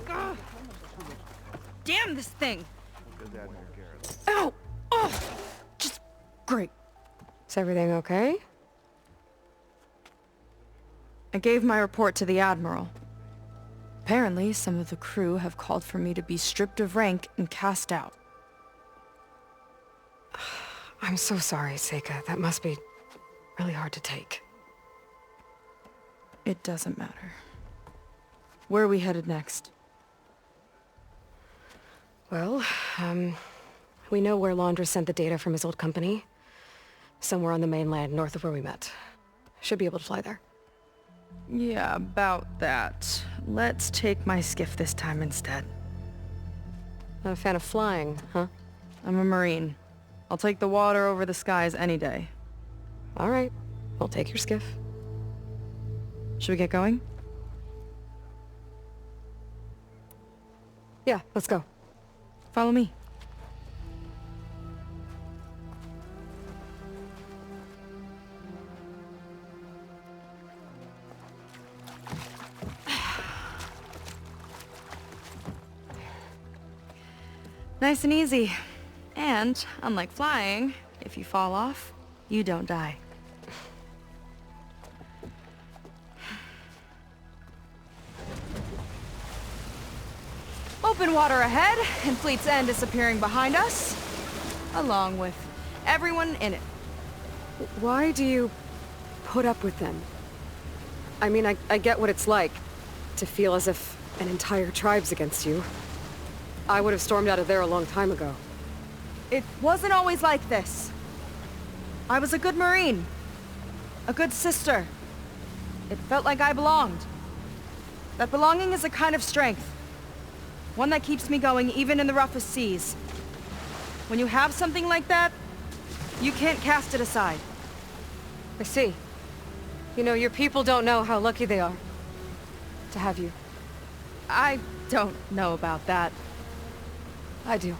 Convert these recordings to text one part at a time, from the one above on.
Ugh. Damn this thing! Ow! Oh! Just great. Is everything okay? I gave my report to the Admiral. Apparently, some of the crew have called for me to be stripped of rank and cast out. I'm so sorry, Seika. That must be really hard to take. It doesn't matter. Where are we headed next? Well, we know where Laundra sent the data from his old company. Somewhere on the mainland, north of where we met. Should be able to fly there. Yeah, about that. Let's take my skiff this time instead. Not a fan of flying, huh? I'm a Marine. I'll take the water over the skies any day. All right. We'll take your skiff. Should we get going? Yeah, let's go. Follow me. Nice and easy. And, unlike flying, if you fall off, you don't die. Open water ahead, and Fleet's End disappearing behind us, along with everyone in it. Why do you put up with them? I mean, I get what it's like to feel as if an entire tribe's against you. I would have stormed out of there a long time ago. It wasn't always like this. I was a good Marine. A good sister. It felt like I belonged. That belonging is a kind of strength. One that keeps me going even in the roughest seas. When you have something like that, you can't cast it aside. I see. You know, your people don't know how lucky they are to have you. I don't know about that. I do.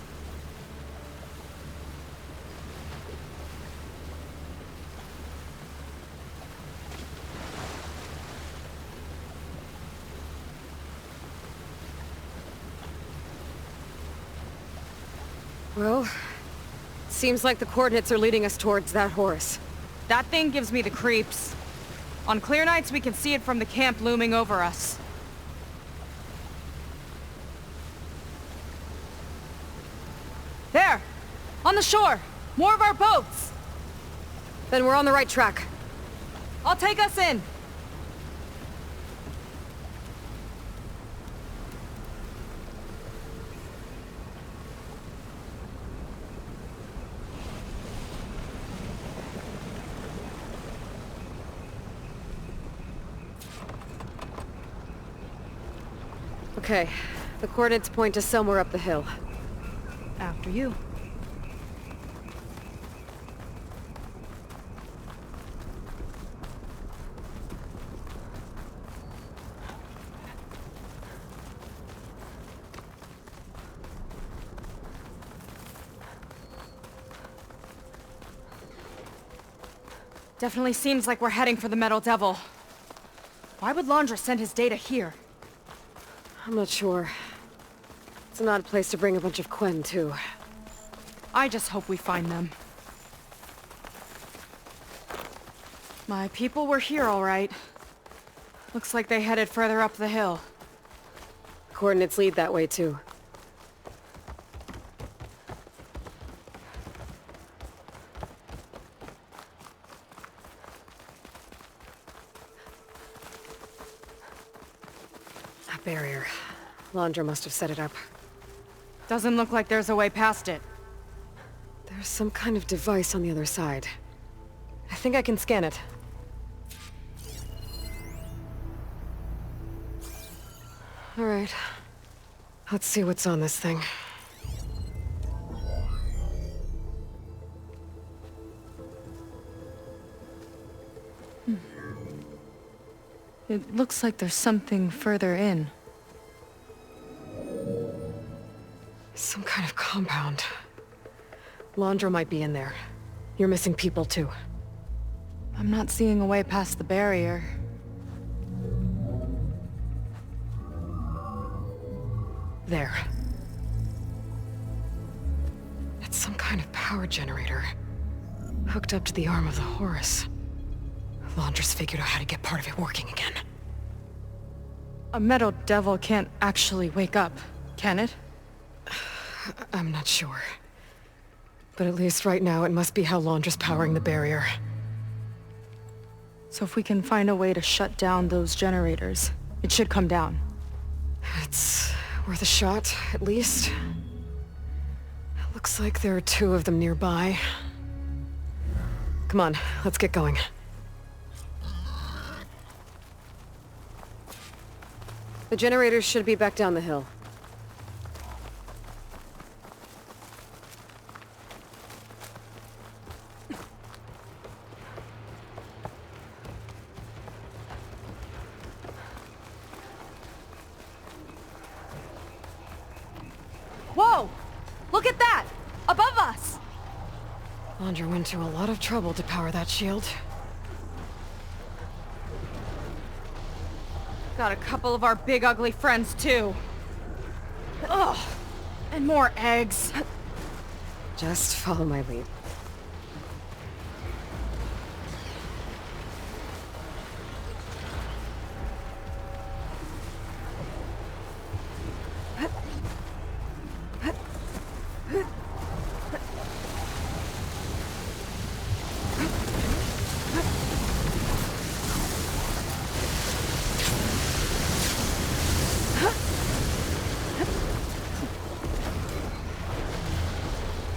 Well, seems like the coordinates are leading us towards that Horus. That thing gives me the creeps. On clear nights, we can see it from the camp looming over us. There! On the shore! More of our boats! Then we're on the right track. I'll take us in! Okay, the coordinates point to somewhere up the hill. After you. Definitely seems like we're heading for the Metal Devil. Why would Laundra send his data here? I'm not sure. It's an odd place to bring a bunch of Quen, too. I just hope we find them. My people were here all right. Looks like they headed further up the hill. Coordinates lead that way, too. That barrier. Laundra must have set it up. Doesn't look like there's a way past it. There's some kind of device on the other side. I think I can scan it. All right. Let's see what's on this thing. It looks like there's something further in. Some kind of compound. Laundra might be in there. You're missing people, too. I'm not seeing a way past the barrier. There. It's some kind of power generator. Hooked up to the arm of the Horus. Laundress figured out how to get part of it working again. A metal devil can't actually wake up, can it? I'm not sure. But at least right now it must be how Laundra's powering the barrier. So if we can find a way to shut down those generators, it should come down. It's worth a shot, at least. Looks like there are 2 of them nearby. Come on, let's get going. The generators should be back down the hill. Whoa! Look at that! Above us! Laundra went to a lot of trouble to power that shield. Got a couple of our big ugly friends too. Ugh! And more eggs. Just follow my lead.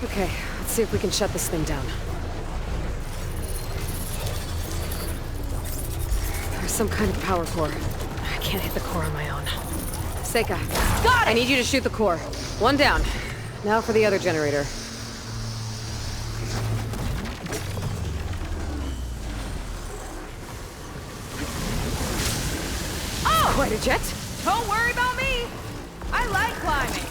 Okay, let's see if we can shut this thing down. There's some kind of power core. I can't hit the core on my own. Seika, Got it! I need you to shoot the core. 1 down. Now for the other generator. Oh! Quite a jet. Don't worry about me! I like climbing.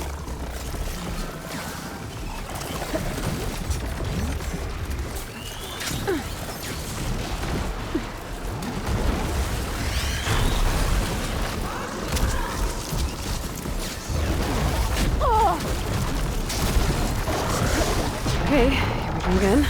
Okay, here we go again.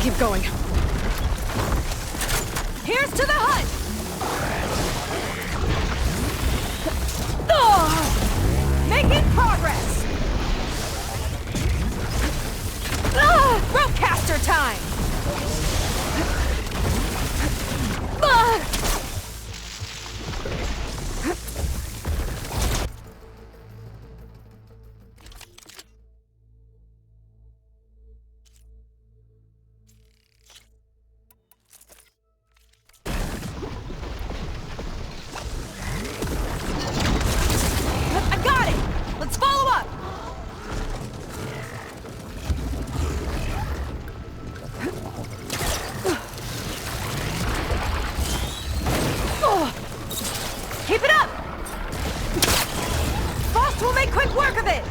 Keep going. Here's to the hut! Oh! Making progress! Ropecaster time! Keep it up! Frost will make quick work of it!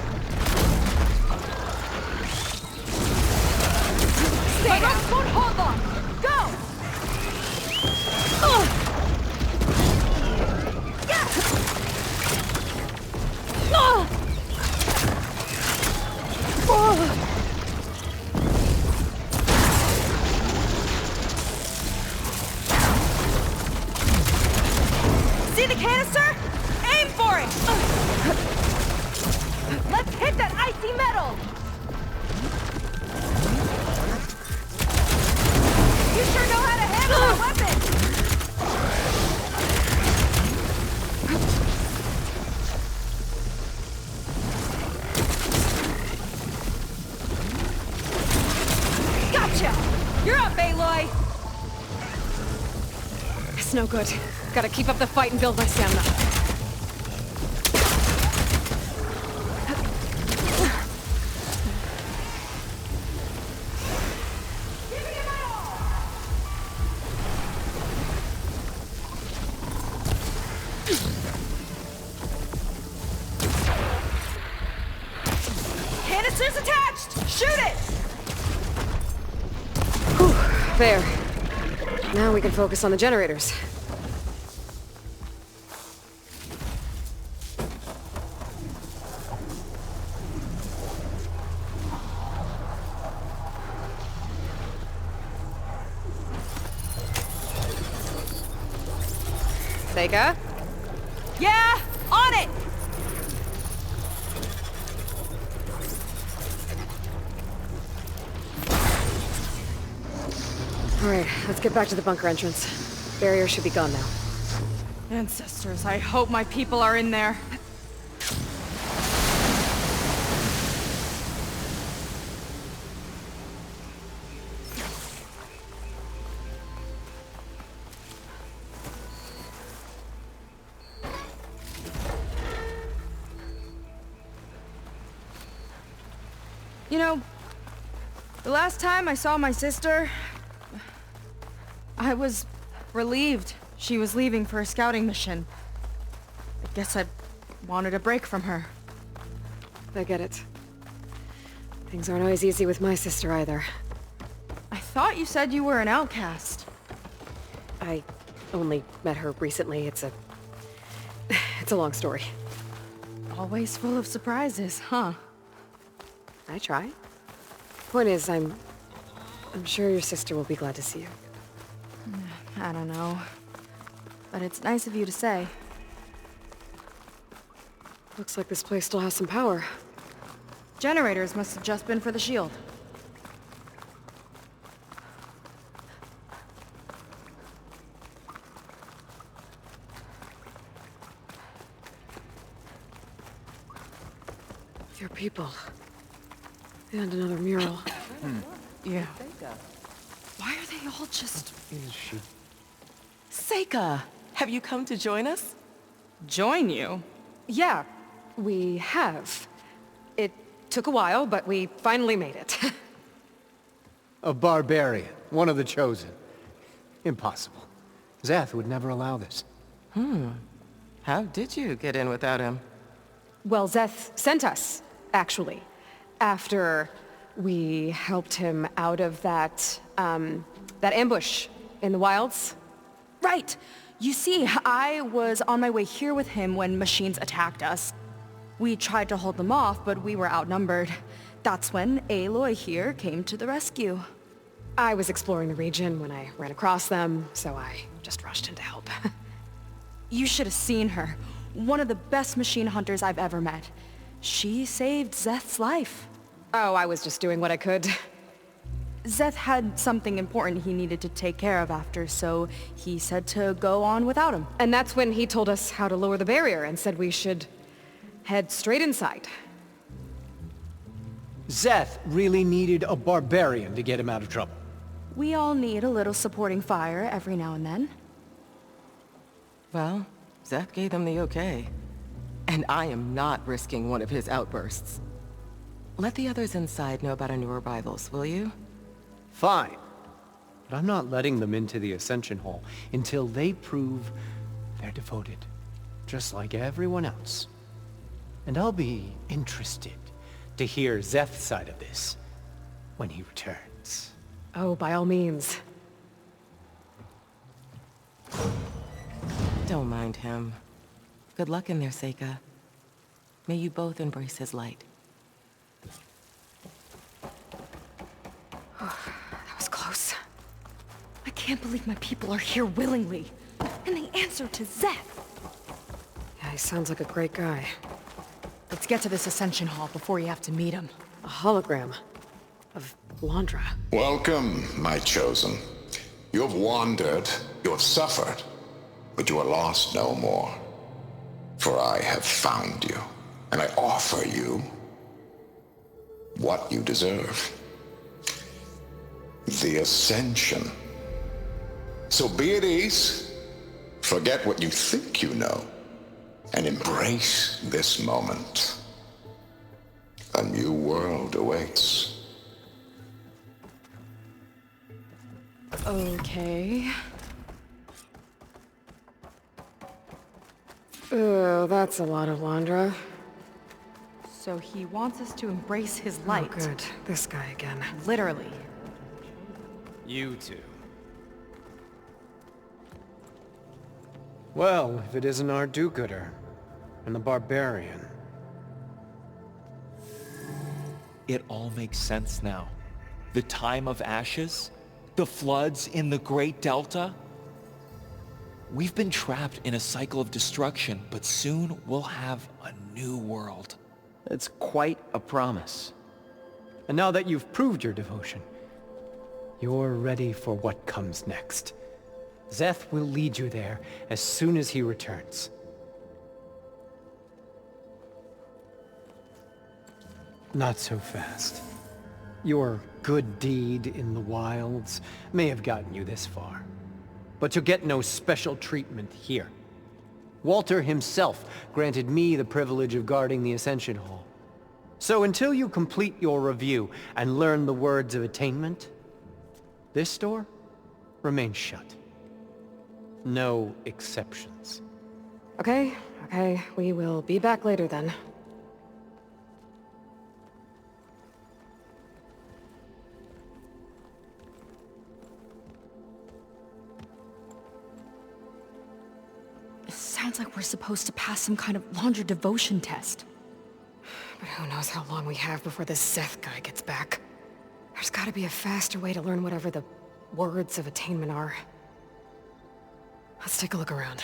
My ropes won't hold long! Go! Yeah! See the canister? Aim for it! Let's hit that icy metal! You sure know how to handle that weapon! Gotcha! You're up, Aloy! It's no good. Gotta keep up the fight and build my stamina. Canister's attached! Shoot it! Whew, there. Now we can focus on the generators. Seika? Yeah! On it! Alright, let's get back to the bunker entrance. Barrier should be gone now. Ancestors, I hope my people are in there. You know, the last time I saw my sister, I was relieved she was leaving for a scouting mission. I guess I wanted a break from her. I get it. Things aren't always easy with my sister either. I thought you said you were an outcast. I only met her recently. It's a long story. Always full of surprises, huh? I try. Point is, I'm sure your sister will be glad to see you. I don't know. But it's nice of you to say. Looks like this place still has some power. Generators must have just been for the shield. Your people. And another mural. Yeah. Seika. Why are they all just... Is she? Seika, have you come to join us? join you? Yeah, we have. It took a while, but we finally made it. A barbarian, one of the chosen. Impossible. Zeth would never allow this. How did you get in without him? Well, Zeth sent us, actually, after we helped him out of that ambush in the wilds. Right. You see, I was on my way here with him when machines attacked us. We tried to hold them off, but we were outnumbered. That's when Aloy here came to the rescue. I was exploring the region when I ran across them, so I just rushed in to help. You should have seen her. One of the best machine hunters I've ever met. She saved Zeth's life. Oh, I was just doing what I could. Zeth had something important he needed to take care of after, so he said to go on without him. And that's when he told us how to lower the barrier and said we should head straight inside. Zeth really needed a barbarian to get him out of trouble. We all need a little supporting fire every now and then. Well, Zeth gave them the okay. And I am not risking one of his outbursts. Let the others inside know about our new arrivals, will you? Fine. But I'm not letting them into the Ascension Hall until they prove they're devoted. just like everyone else. And I'll be interested to hear Szeth's side of this when he returns. Oh, by all means. Don't mind him. Good luck in there, Seika. May you both embrace his light. That was close. I can't believe my people are here willingly. And they answer to Szeth. Yeah, he sounds like a great guy. Let's get to this Ascension Hall before you have to meet him. A hologram of Londra. Welcome, my chosen. You have wandered, you have suffered, but you are lost no more. For I have found you, and I offer you what you deserve. The Ascension. So be at ease, forget what you think you know, and embrace this moment. A new world awaits. Okay. Oh, that's a lot of Londra. So he wants us to embrace his light. Oh, good. This guy again. Literally. You two. Well, if it isn't our do-gooder and the barbarian. It all makes sense now. The time of ashes, the floods in the Great Delta. We've been trapped in a cycle of destruction, but soon we'll have a new world. It's quite a promise. And now that you've proved your devotion, you're ready for what comes next. Szeth will lead you there as soon as he returns. Not so fast. Your good deed in the wilds may have gotten you this far, but you'll get no special treatment here. Walter himself granted me the privilege of guarding the Ascension Hall. So until you complete your review and learn the words of attainment, this door remains shut. No exceptions. Okay, we will be back later then. It sounds like we're supposed to pass some kind of Londra devotion test. But who knows how long we have before this Szeth guy gets back. There's gotta be a faster way to learn whatever the words of attainment are. Let's take a look around.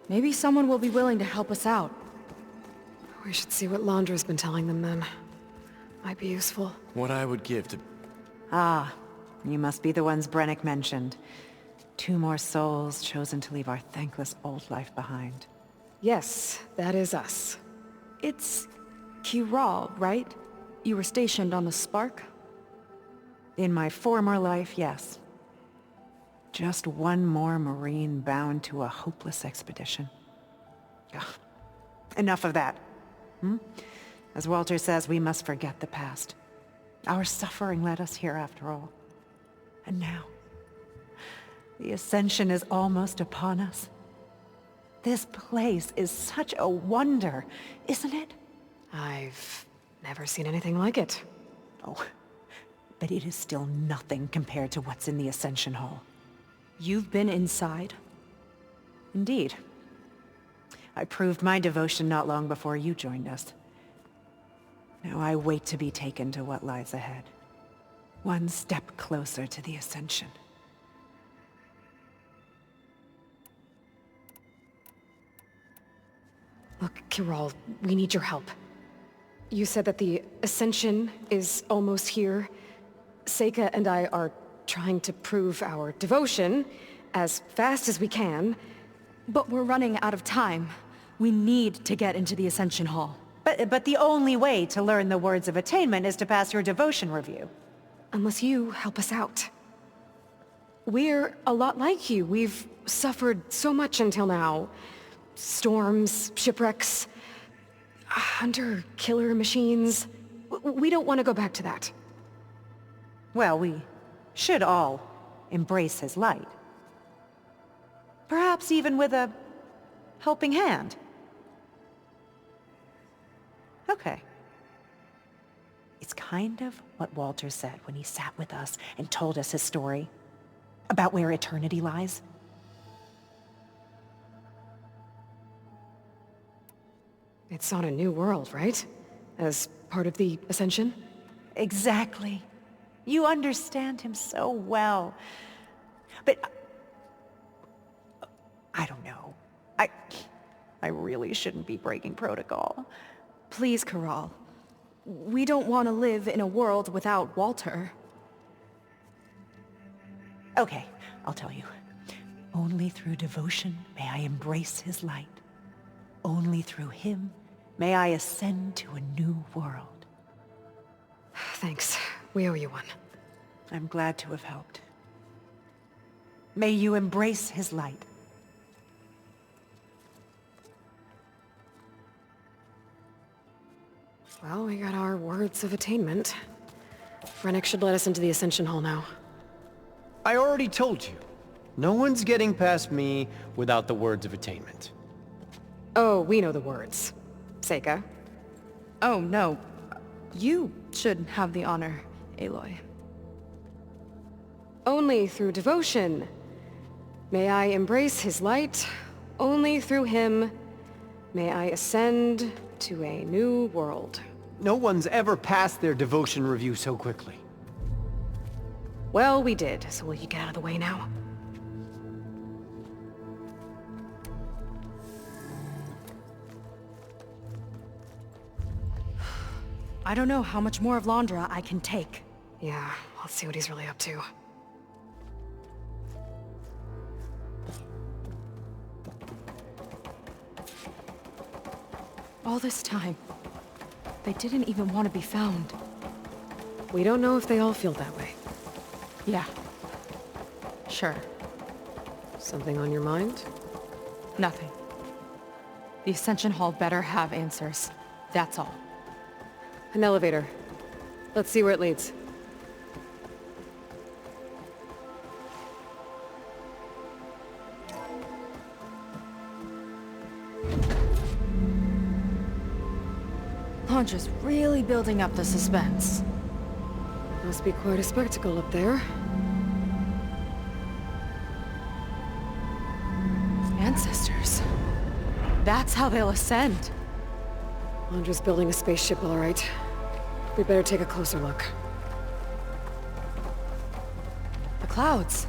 Maybe someone will be willing to help us out. We should see what Londra's been telling them then. Might be useful. What I would give to... Ah, you must be the ones Brennick mentioned. 2 more souls chosen to leave our thankless old life behind. Yes, that is us. It's Kiral, right? You were stationed on the Spark? In my former life, yes. Just one more Marine bound to a hopeless expedition. Ugh. Enough of that. As Walter says, we must forget the past. Our suffering led us here after all. And now, the Ascension is almost upon us. This place is such a wonder, isn't it? I've never seen anything like it. Oh, but it is still nothing compared to what's in the Ascension Hall. You've been inside? Indeed. I proved my devotion not long before you joined us. Now I wait to be taken to what lies ahead. One step closer to the Ascension. Look, Kiral, we need your help. You said that the Ascension is almost here. Seika and I are trying to prove our devotion as fast as we can. But we're running out of time. We need to get into the Ascension Hall. But the only way to learn the words of attainment is to pass your devotion review. Unless you help us out. We're a lot like you. We've suffered so much until now. Storms, shipwrecks, hunter-killer machines. We don't want to go back to that. Well, we should all embrace his light. Perhaps even with a helping hand. Okay. It's kind of what Walter said when he sat with us and told us his story about where eternity lies. It's on a new world, right? As part of the Ascension? Exactly. You understand him so well. But I don't know. I really shouldn't be breaking protocol. Please, Corral. We don't want to live in a world without Walter. Okay, I'll tell you. Only through devotion may I embrace his light. Only through him may I ascend to a new world. Thanks. We owe you one. I'm glad to have helped. May you embrace his light. Well, we got our words of attainment. Rennick should let us into the Ascension Hall now. I already told you. No one's getting past me without the words of attainment. Oh, we know the words. Seika. Oh, no. You should have the honor, Aloy. Only through devotion may I embrace his light. Only through him may I ascend to a new world. No one's ever passed their devotion review so quickly. Well, we did, so will you get out of the way now? I don't know how much more of Londra I can take. Yeah, let's see what he's really up to. All this time, they didn't even want to be found. We don't know if they all feel that way. Yeah. Sure. Something on your mind? Nothing. The Ascension Hall better have answers. That's all. An elevator. Let's see where it leads. Londra's really building up the suspense. Must be quite a spectacle up there. Ancestors. That's how they'll ascend. Londra's building a spaceship, all right. We better take a closer look. The clouds.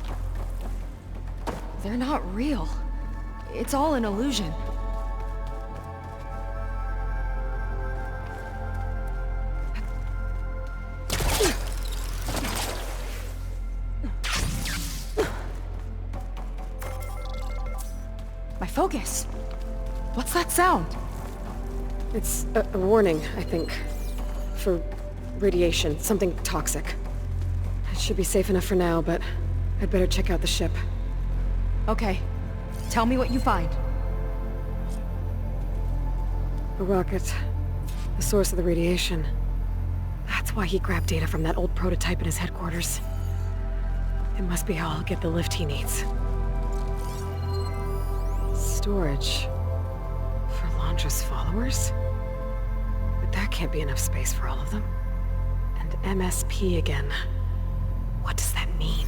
They're not real. It's all an illusion. My focus. What's that sound? It's a warning, I think. For radiation, something toxic. It should be safe enough for now, but I'd better check out the ship. Okay. Tell me what you find. A rocket. The source of the radiation. That's why he grabbed data from that old prototype in his headquarters. It must be how I'll get the lift he needs. Storage. For Londra's followers? But that can't be enough space for all of them. And MSP again. What does that mean?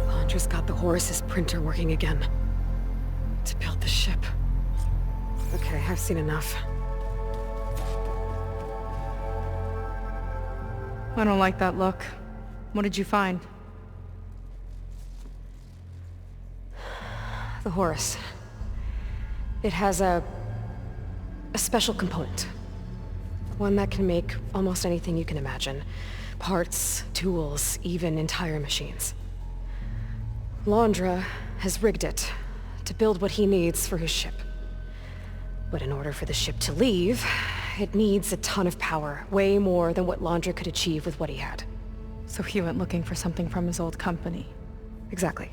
Londra's got the Horus's printer working again. To build the ship. Okay, I've seen enough. I don't like that look. What did you find? The Horus. It has a special component. One that can make almost anything you can imagine. Parts, tools, even entire machines. Londra has rigged it to build what he needs for his ship. But in order for the ship to leave, it needs a ton of power, way more than what Londra could achieve with what he had. So he went looking for something from his old company. Exactly.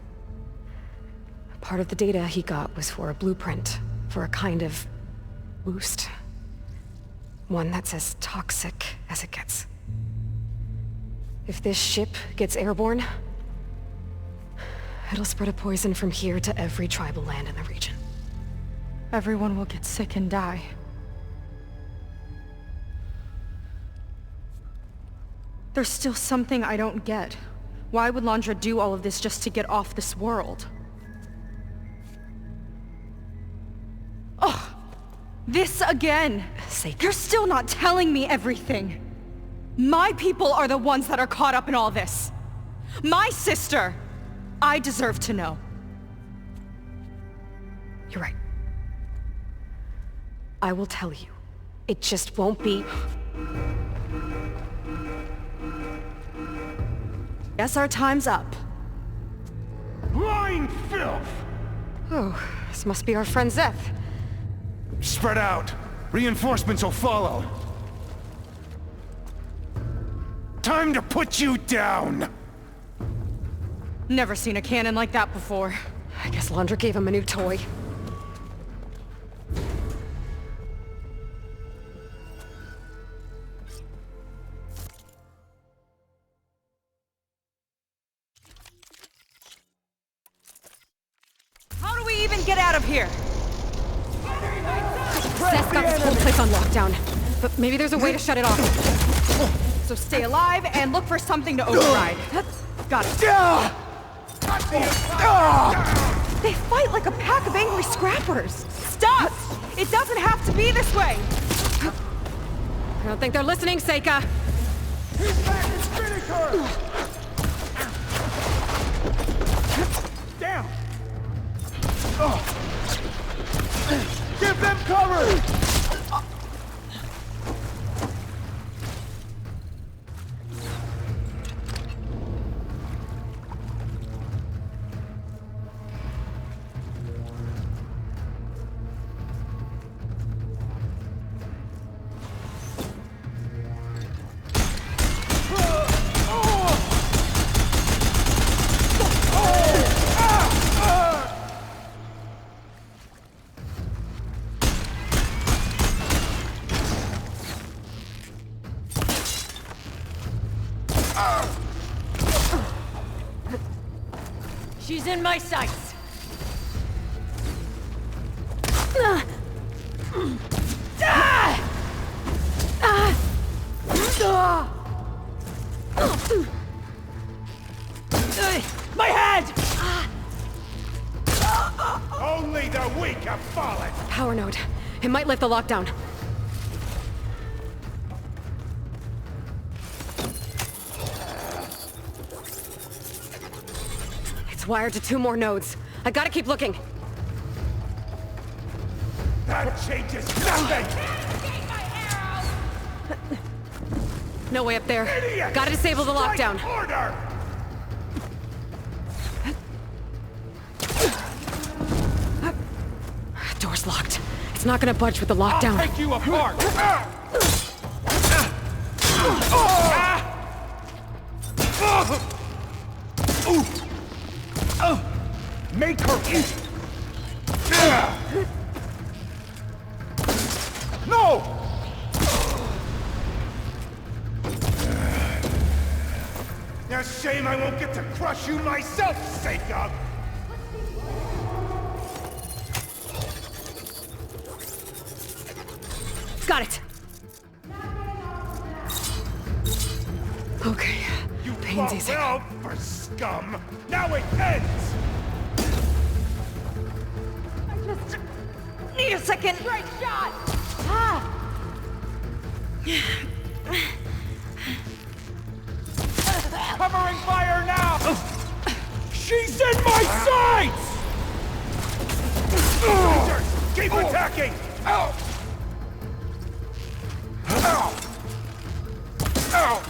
Part of the data he got was for a blueprint, for a kind of boost. One that's as toxic as it gets. If this ship gets airborne, it'll spread a poison from here to every tribal land in the region. Everyone will get sick and die. There's still something I don't get. Why would Londra do all of this just to get off this world? Oh, this again! Seika. You're still not telling me everything! My people are the ones that are caught up in all this! My sister! I deserve to know. You're right. I will tell you. It just won't be... Guess our time's up. Lying filth! Oh, this must be our friend Zeth. Spread out. Reinforcements will follow. Time to put you down! Never seen a cannon like that before. I guess Londra gave him a new toy. How do we even get out of here? Zeth's got this whole place on lockdown. But maybe there's a way to shut it off. So stay alive and look for something to override. Got it. They fight like a pack of angry scrappers. Stop! It doesn't have to be this way! I don't think they're listening, Seika. He's back in Spinnaker! Down! Give them cover! She's in my sights. My head! Only the weak have fallen! Power node. It might lift the lockdown. It's wired to 2 more nodes. I gotta keep looking. That changes nothing! No way up there. Idiot! Gotta disable the Strike lockdown. Order! Door's locked. It's not gonna budge with the lockdown. I'll take you apart! Make her eat! No! Now shame I won't get to crush you myself, Seika! Got it. Okay. You Pain's fought easy. well for scum! Now it ends! Need a second. Great shot! Covering fire now! She's in my sights! Soldiers, keep attacking! Ow! Ow! Ow!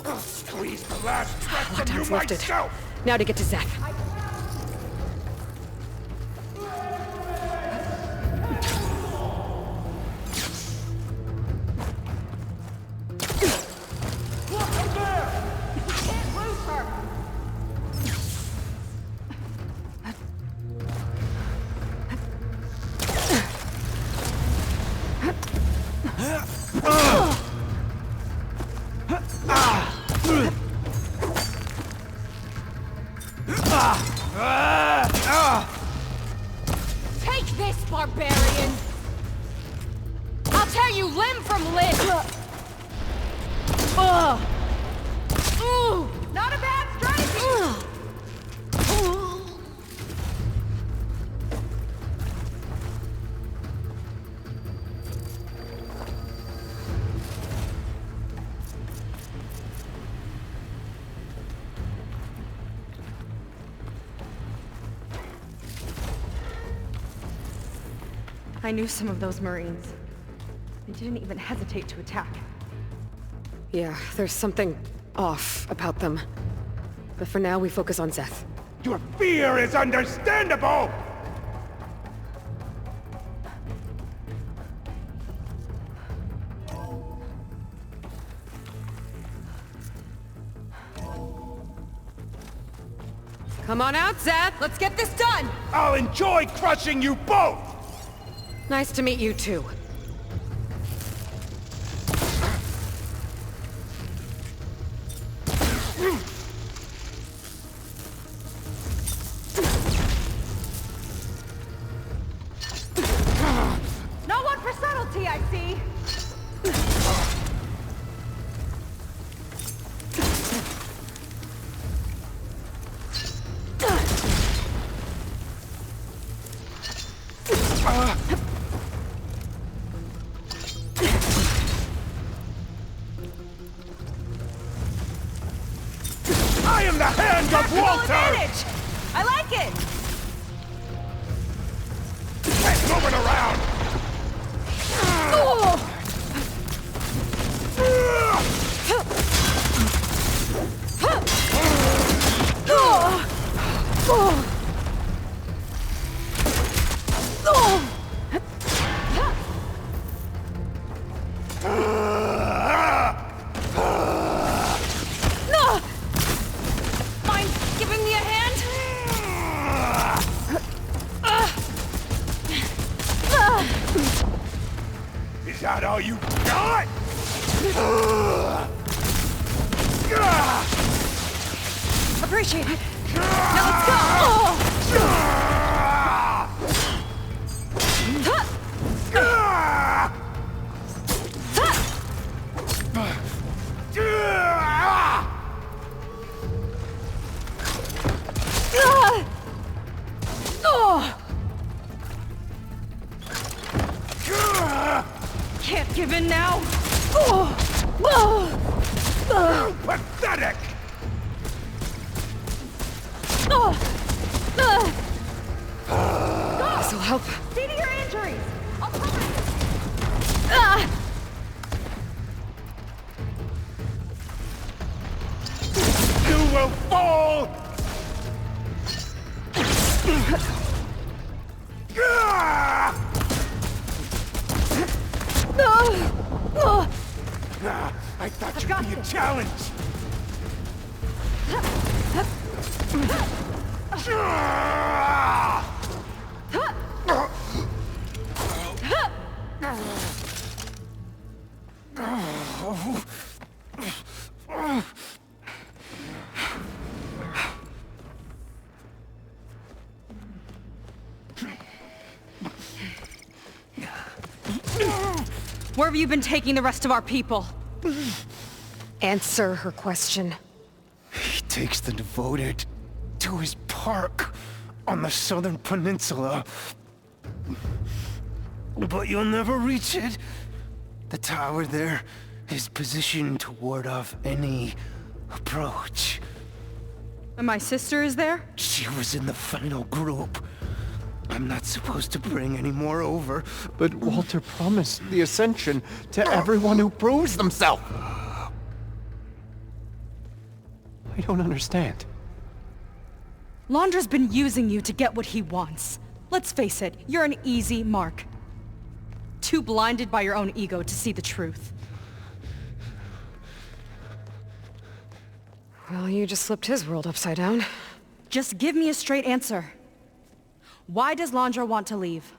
I'll squeeze the last breath from you Lockdown's lifted. myself! Now to get to Zeth. Take this, barbarian! I'll tear you limb from limb! Ooh, not a bad strategy! I knew some of those Marines. They didn't even hesitate to attack. Yeah, there's something off about them. But for now, we focus on Zeth. Your fear is understandable! Come on out, Zeth! Let's get this done! I'll enjoy crushing you both! Nice to meet you, too. No one for subtlety, I see! I am the hand of Tactical Walter! advantage! I like it! Keep moving around! Mind giving me a hand? Is that all you got? Appreciate it. Now let's go! Can't give in now. Pathetic! This'll help. See to your injuries. I'll cover it. You will fall! I thought you'd be a challenge! Where have you been taking the rest of our people? Answer her question. He takes the devoted to his park on the southern peninsula. But you'll never reach it. The tower there is positioned to ward off any approach. And my sister is there? She was in the final group. I'm not supposed to bring any more over. But Walter promised the Ascension to everyone who proves themselves. I don't understand. Londra's been using you to get what he wants. Let's face it, you're an easy mark. Too blinded by your own ego to see the truth. Well, you just flipped his world upside down. Just give me a straight answer. Why does Londra want to leave?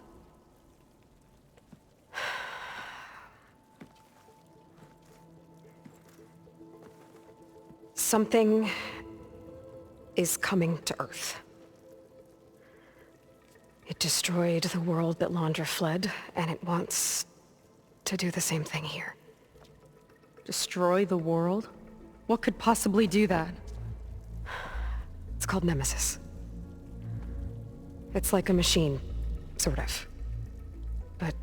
Something is coming to Earth. It destroyed the world that Londra fled, and it wants to do the same thing here. Destroy the world? What could possibly do that? It's called Nemesis. It's like a machine, sort of. But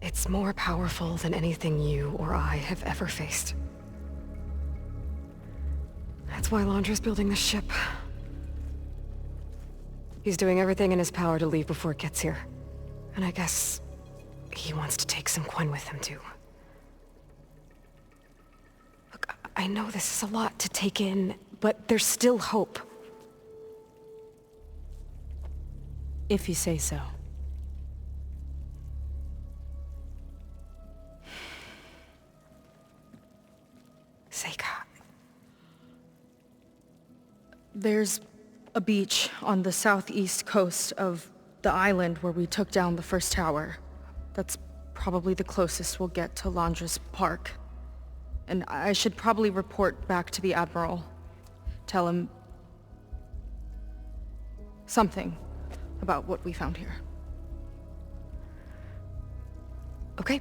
it's more powerful than anything you or I have ever faced. That's why Londra's building this ship. He's doing everything in his power to leave before it gets here. And I guess he wants to take some Quen with him too. Look, I know this is a lot to take in, but there's still hope. If you say so. Seika. There's a beach on the southeast coast of the island where we took down the first tower. That's probably the closest we'll get to Londra's park. And I should probably report back to the Admiral. Tell him something about what we found here. Okay.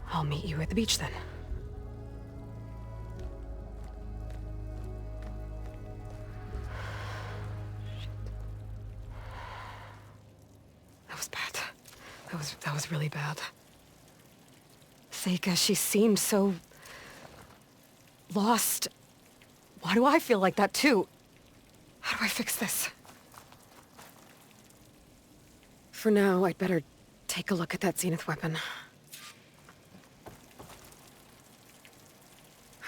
I'll meet you at the beach then. That was bad. That was really bad. Seika, she seemed so lost. Why do I feel like that too? How do I fix this? For now, I'd better take a look at that Zenith weapon.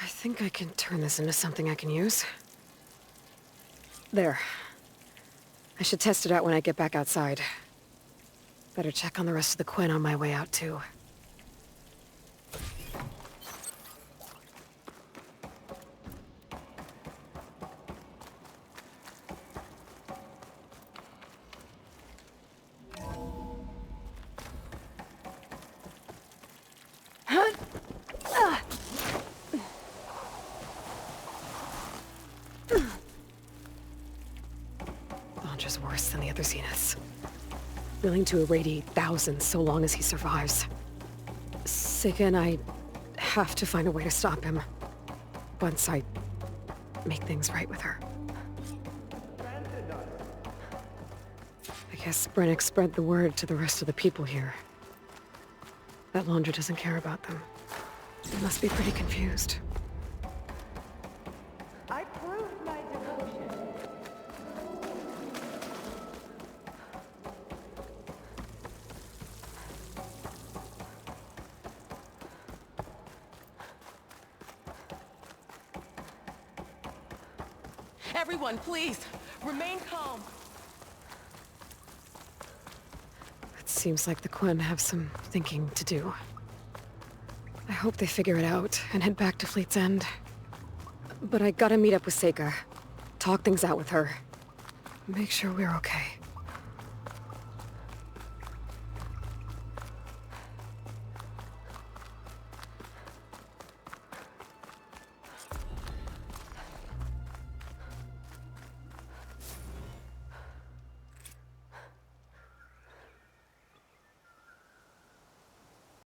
I think I can turn this into something I can use. There. I should test it out when I get back outside. Better check on the rest of the Quen on my way out, too. Londra's worse than the other Zeniths. Willing to irradiate thousands so long as he survives. Seika and I have to find a way to stop him. Once I make things right with her. I guess Brennick spread the word to the rest of the people here. That Londra doesn't care about them. They must be pretty confused. I proved my devotion. Everyone, please, remain calm. It seems like the Quen have some thinking to do. I hope they figure it out and head back to Fleet's End. But I gotta meet up with Seika. Talk things out with her. Make sure we're okay.